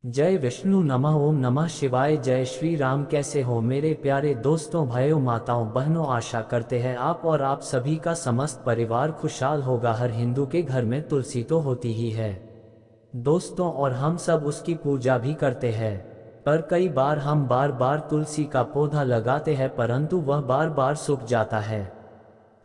जय विष्णु नमः। ओम नमः शिवाय। जय श्री राम। कैसे हो मेरे प्यारे दोस्तों, भाइयों, माताओं, बहनों। आशा करते हैं आप और आप सभी का समस्त परिवार खुशहाल होगा। हर हिंदू के घर में तुलसी तो होती ही है दोस्तों, और हम सब उसकी पूजा भी करते हैं। पर कई बार हम बार बार तुलसी का पौधा लगाते हैं परंतु वह बार बार सूख जाता है।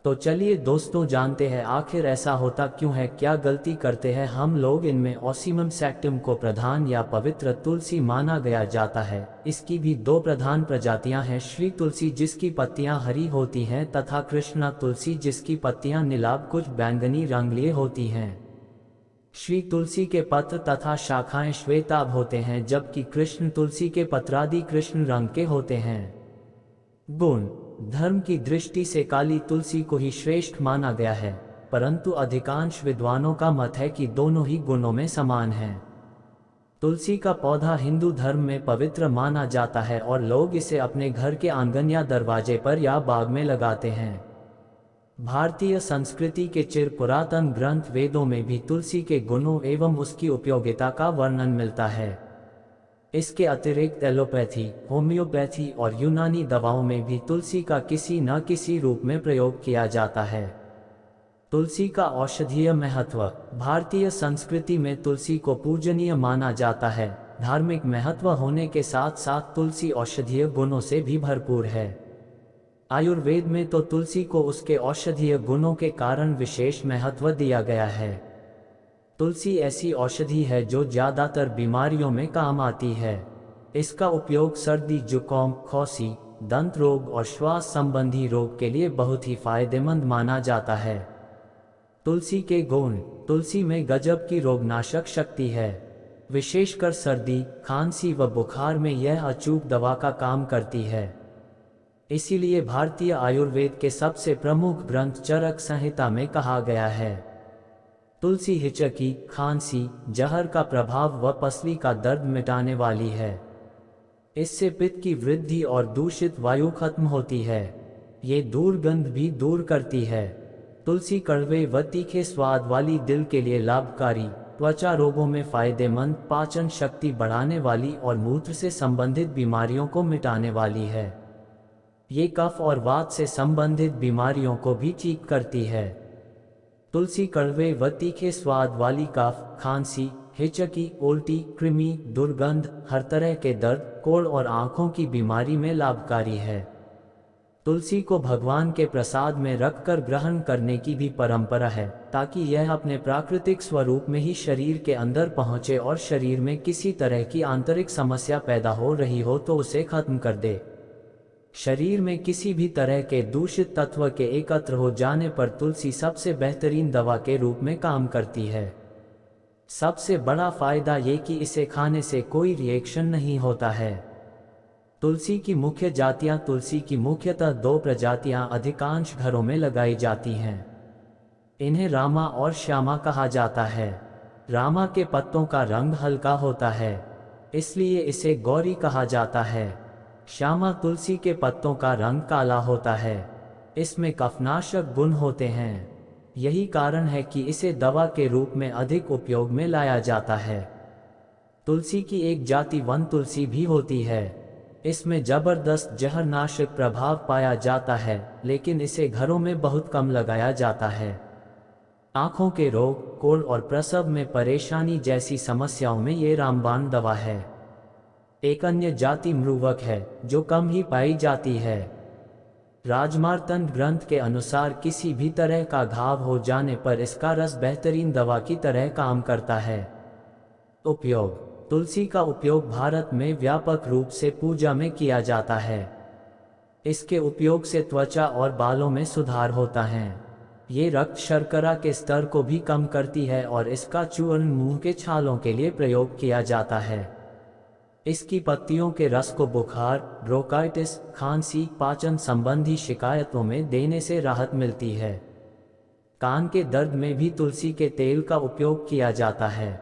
तो चलिए दोस्तों, जानते हैं आखिर ऐसा होता क्यों है, क्या गलती करते हैं हम लोग। इनमें ऑसीमम सैक्टिवम को प्रधान या पवित्र तुलसी माना गया जाता है। इसकी भी दो प्रधान प्रजातियां हैं, श्री तुलसी जिसकी पत्तियां हरी होती हैं तथा कृष्णा तुलसी जिसकी पत्तियां नीलाभ कुछ बैंगनी रंगीय होती हैं। श्री तुलसी के पत्र तथा शाखाएं श्वेताभ होते हैं जबकि कृष्ण तुलसी के पत्रादि कृष्ण रंग के होते हैं। गुण धर्म की दृष्टि से काली तुलसी को ही श्रेष्ठ माना गया है, परंतु अधिकांश विद्वानों का मत है कि दोनों ही गुणों में समान हैं। तुलसी का पौधा हिंदू धर्म में पवित्र माना जाता है और लोग इसे अपने घर के आंगन या दरवाजे पर या बाग में लगाते हैं। भारतीय संस्कृति के चिर पुरातन ग्रंथ वेदों में भी तुलसी के गुणों एवं उसकी उपयोगिता का वर्णन मिलता है। इसके अतिरिक्त एलोपैथी, होम्योपैथी और यूनानी दवाओं में भी तुलसी का किसी न किसी रूप में प्रयोग किया जाता है। तुलसी का औषधीय महत्व। भारतीय संस्कृति में तुलसी को पूजनीय माना जाता है। धार्मिक महत्व होने के साथ साथ तुलसी औषधीय गुणों से भी भरपूर है। आयुर्वेद में तो तुलसी को उसके औषधीय गुणों के कारण विशेष महत्व दिया गया है। तुलसी ऐसी औषधि है जो ज़्यादातर बीमारियों में काम आती है। इसका उपयोग सर्दी, जुकाम, खांसी, दंत रोग और श्वास संबंधी रोग के लिए बहुत ही फायदेमंद माना जाता है। तुलसी के गुण। तुलसी में गजब की रोगनाशक शक्ति है। विशेषकर सर्दी, खांसी व बुखार में यह अचूक दवा का काम करती है। इसीलिए भारतीय आयुर्वेद के सबसे प्रमुख ग्रंथ चरक संहिता में कहा गया है, तुलसी हिचकी, खांसी, जहर का प्रभाव व पसली का दर्द मिटाने वाली है। इससे पित्त की वृद्धि और दूषित वायु खत्म होती है। ये दुर्गंध भी दूर करती है। तुलसी कड़वे व तीखे स्वाद वाली, दिल के लिए लाभकारी, त्वचा रोगों में फायदेमंद, पाचन शक्ति बढ़ाने वाली और मूत्र से संबंधित बीमारियों को मिटाने वाली है। ये कफ और वात से संबंधित बीमारियों को भी ठीक करती है। तुलसी कड़वे व तीखे स्वाद वाली कफ, खांसी, हिचकी, उल्टी, कृमि, दुर्गंध, हर तरह के दर्द, कोढ़ और आंखों की बीमारी में लाभकारी है। तुलसी को भगवान के प्रसाद में रखकर ग्रहण करने की भी परंपरा है ताकि यह अपने प्राकृतिक स्वरूप में ही शरीर के अंदर पहुंचे और शरीर में किसी तरह की आंतरिक समस्या पैदा हो रही हो तो उसे खत्म कर दे। शरीर में किसी भी तरह के दूषित तत्व के एकत्र हो जाने पर तुलसी सबसे बेहतरीन दवा के रूप में काम करती है। सबसे बड़ा फायदा ये कि इसे खाने से कोई रिएक्शन नहीं होता है। तुलसी की मुख्य जातियां। तुलसी की मुख्यतः दो प्रजातियां अधिकांश घरों में लगाई जाती हैं। इन्हें रामा और श्यामा कहा जाता है। रामा के पत्तों का रंग हल्का होता है, इसलिए इसे गौरी कहा जाता है। श्यामा तुलसी के पत्तों का रंग काला होता है। इसमें कफनाशक गुण होते हैं। यही कारण है कि इसे दवा के रूप में अधिक उपयोग में लाया जाता है। तुलसी की एक जाति वन तुलसी भी होती है। इसमें जबरदस्त जहरनाशक प्रभाव पाया जाता है, लेकिन इसे घरों में बहुत कम लगाया जाता है। आँखों के रोग, कोढ़ और प्रसव में परेशानी जैसी समस्याओं में ये रामबाण दवा है। एक अन्य जाति मृवक है जो कम ही पाई जाती है। राजमार्तंड ग्रंथ के अनुसार किसी भी तरह का घाव हो जाने पर इसका रस बेहतरीन दवा की तरह काम करता है। उपयोग। तुलसी का उपयोग भारत में व्यापक रूप से पूजा में किया जाता है। इसके उपयोग से त्वचा और बालों में सुधार होता है। ये रक्त शर्करा के स्तर को भी कम करती है और इसका चूर्ण मुंह के छालों के लिए प्रयोग किया जाता है। इसकी पत्तियों के रस को बुखार, ब्रोंकाइटिस, खांसी, पाचन संबंधी शिकायतों में देने से राहत मिलती है। कान के दर्द में भी तुलसी के तेल का उपयोग किया जाता है।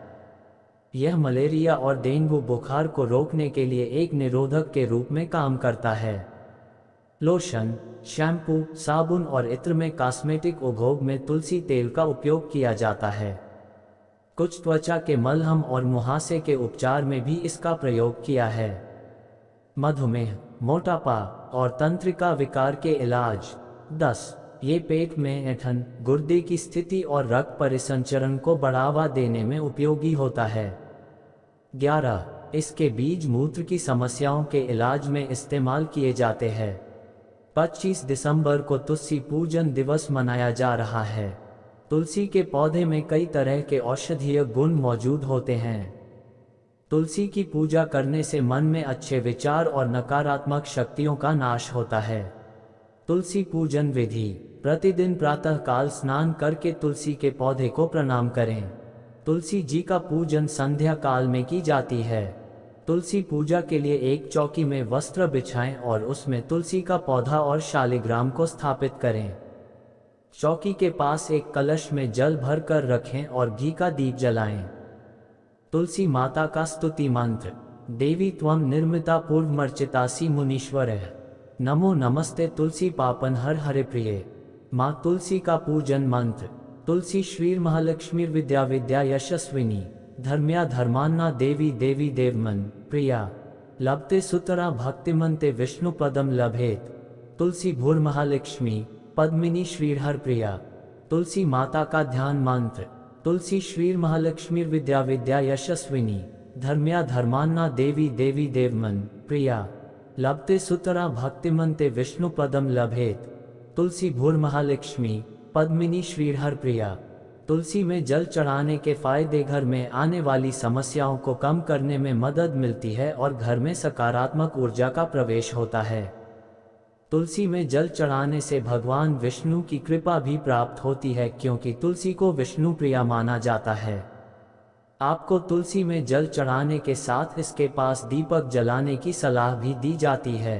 यह मलेरिया और डेंगू बुखार को रोकने के लिए एक निरोधक के रूप में काम करता है। लोशन, शैम्पू, साबुन और इत्र में कॉस्मेटिक उद्योग में तुलसी तेल का उपयोग किया जाता है। कुछ त्वचा के मलहम और मुहासे के उपचार में भी इसका प्रयोग किया है। मधुमेह, मोटापा और तंत्रिका विकार के इलाज। 10. ये पेट में ऐंठन, गुर्दे की स्थिति और रक्त परिसंचरण को बढ़ावा देने में उपयोगी होता है। 11. इसके बीज मूत्र की समस्याओं के इलाज में इस्तेमाल किए जाते हैं। 25 दिसंबर को तुलसी पूजन दिवस मनाया जा रहा है। तुलसी के पौधे में कई तरह के औषधीय गुण मौजूद होते हैं। तुलसी की पूजा करने से मन में अच्छे विचार और नकारात्मक शक्तियों का नाश होता है। तुलसी पूजन विधि। प्रतिदिन प्रातःकाल स्नान करके तुलसी के पौधे को प्रणाम करें। तुलसी जी का पूजन संध्या काल में की जाती है। तुलसी पूजा के लिए एक चौकी में वस्त्र बिछाएं और उसमें तुलसी का पौधा और शालिग्राम को स्थापित करें। चौकी के पास एक कलश में जल भर कर रखें और घी का दीप जलाएं। तुलसी माता का स्तुति मंत्र। देवी त्वं निर्मिता पूर्वमर्चितासि मुनीश्वरः। नमो नमस्ते तुलसी पापन हर हरे प्रिय। माँ तुलसी का पूजन मंत्र। तुलसी श्री महालक्ष्मी विद्या विद्या यशस्विनी, धर्म्या धर्मान्ना देवी देवी देवमन प्रिया, लभते सुतरा भक्तिमन्ते विष्णु पदम लभेत। तुलसी भूर महालक्ष्मी पद्मिनी श्रीहर प्रिया। तुलसी माता का ध्यान मंत्र। तुलसी श्री महालक्ष्मी विद्या विद्या यशस्विनी, धर्म्या धर्मान्ना देवी देवी देवमन प्रिया, लभते सुतरा भक्तिमन्ते विष्णु पदम लभेत। तुलसी भूर महालक्ष्मी पद्मिनी श्रीहर प्रिया। तुलसी में जल चढ़ाने के फायदे। घर में आने वाली समस्याओं को कम करने में मदद मिलती है और घर में सकारात्मक ऊर्जा का प्रवेश होता है। तुलसी में जल चढ़ाने से भगवान विष्णु की कृपा भी प्राप्त होती है, क्योंकि तुलसी को विष्णु प्रिया माना जाता है। आपको तुलसी में जल चढ़ाने के साथ इसके पास दीपक जलाने की सलाह भी दी जाती है।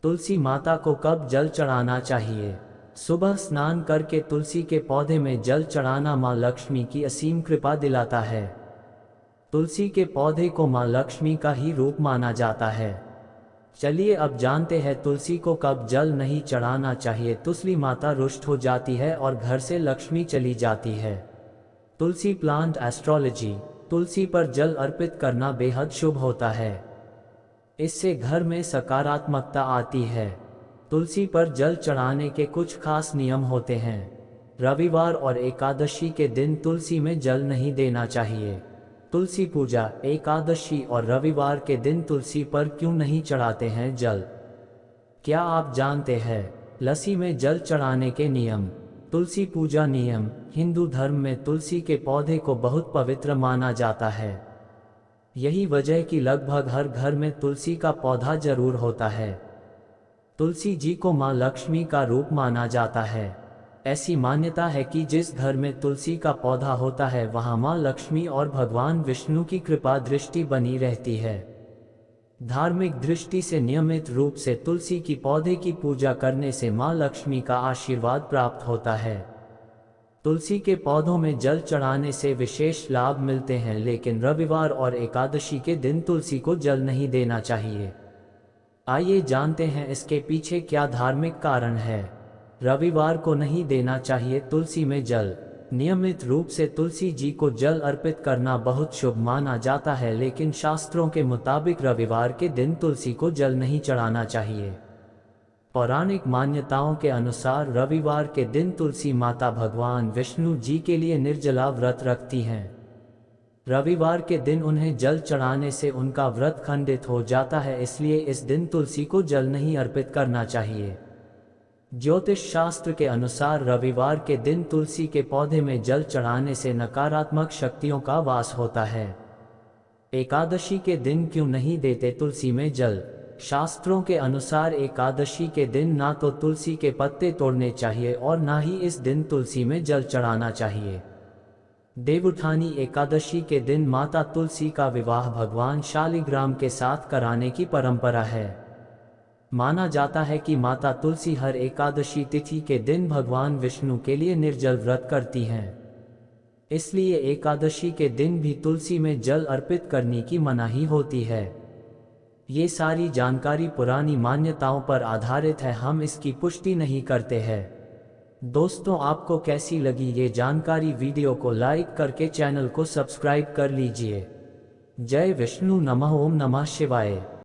तुलसी माता को कब जल चढ़ाना चाहिए? सुबह स्नान करके तुलसी के पौधे में जल चढ़ाना माँ लक्ष्मी की असीम कृपा दिलाता है। तुलसी के पौधे को माँ लक्ष्मी का ही रूप माना जाता है। चलिए अब जानते हैं तुलसी को कब जल नहीं चढ़ाना चाहिए। तुलसी माता रुष्ट हो जाती है और घर से लक्ष्मी चली जाती है। तुलसी प्लांट एस्ट्रोलॉजी। तुलसी पर जल अर्पित करना बेहद शुभ होता है। इससे घर में सकारात्मकता आती है। तुलसी पर जल चढ़ाने के कुछ खास नियम होते हैं। रविवार और एकादशी के दिन तुलसी में जल नहीं देना चाहिए। तुलसी पूजा। एकादशी और रविवार के दिन तुलसी पर क्यों नहीं चढ़ाते हैं जल? क्या आप जानते हैं लस्सी में जल चढ़ाने के नियम? तुलसी पूजा नियम। हिंदू धर्म में तुलसी के पौधे को बहुत पवित्र माना जाता है। यही वजह कि लगभग हर घर में तुलसी का पौधा जरूर होता है। तुलसी जी को माँ लक्ष्मी का रूप माना जाता है। ऐसी मान्यता है कि जिस घर में तुलसी का पौधा होता है वहाँ माँ लक्ष्मी और भगवान विष्णु की कृपा दृष्टि बनी रहती है। धार्मिक दृष्टि से नियमित रूप से तुलसी की पौधे की पूजा करने से माँ लक्ष्मी का आशीर्वाद प्राप्त होता है। तुलसी के पौधों में जल चढ़ाने से विशेष लाभ मिलते हैं, लेकिन रविवार और एकादशी के दिन तुलसी को जल नहीं देना चाहिए। आइए जानते हैं इसके पीछे क्या धार्मिक कारण है। रविवार को नहीं देना चाहिए तुलसी में जल। नियमित रूप से तुलसी जी को जल अर्पित करना बहुत शुभ माना जाता है, लेकिन शास्त्रों के मुताबिक रविवार के दिन तुलसी को जल नहीं चढ़ाना चाहिए। पौराणिक मान्यताओं के अनुसार रविवार के दिन तुलसी माता भगवान विष्णु जी के लिए निर्जला व्रत रखती हैं। रविवार के दिन उन्हें जल चढ़ाने से उनका व्रत खंडित हो जाता है, इसलिए इस दिन तुलसी को जल नहीं अर्पित करना चाहिए। ज्योतिष शास्त्र के अनुसार रविवार के दिन तुलसी के पौधे में जल चढ़ाने से नकारात्मक शक्तियों का वास होता है। एकादशी के दिन क्यों नहीं देते तुलसी में जल? शास्त्रों के अनुसार एकादशी के दिन ना तो तुलसी के पत्ते तोड़ने चाहिए और ना ही इस दिन तुलसी में जल चढ़ाना चाहिए। देवउठानी एकादशी के दिन माता तुलसी का विवाह भगवान शालिग्राम के साथ कराने की परंपरा है। माना जाता है कि माता तुलसी हर एकादशी तिथि के दिन भगवान विष्णु के लिए निर्जल व्रत करती हैं। इसलिए एकादशी के दिन भी तुलसी में जल अर्पित करने की मनाही होती है। ये सारी जानकारी पुरानी मान्यताओं पर आधारित है, हम इसकी पुष्टि नहीं करते हैं। दोस्तों आपको कैसी लगी ये जानकारी? वीडियो को लाइक करके चैनल को सब्सक्राइब कर लीजिए। जय विष्णु नमः। ओम नमः शिवाय।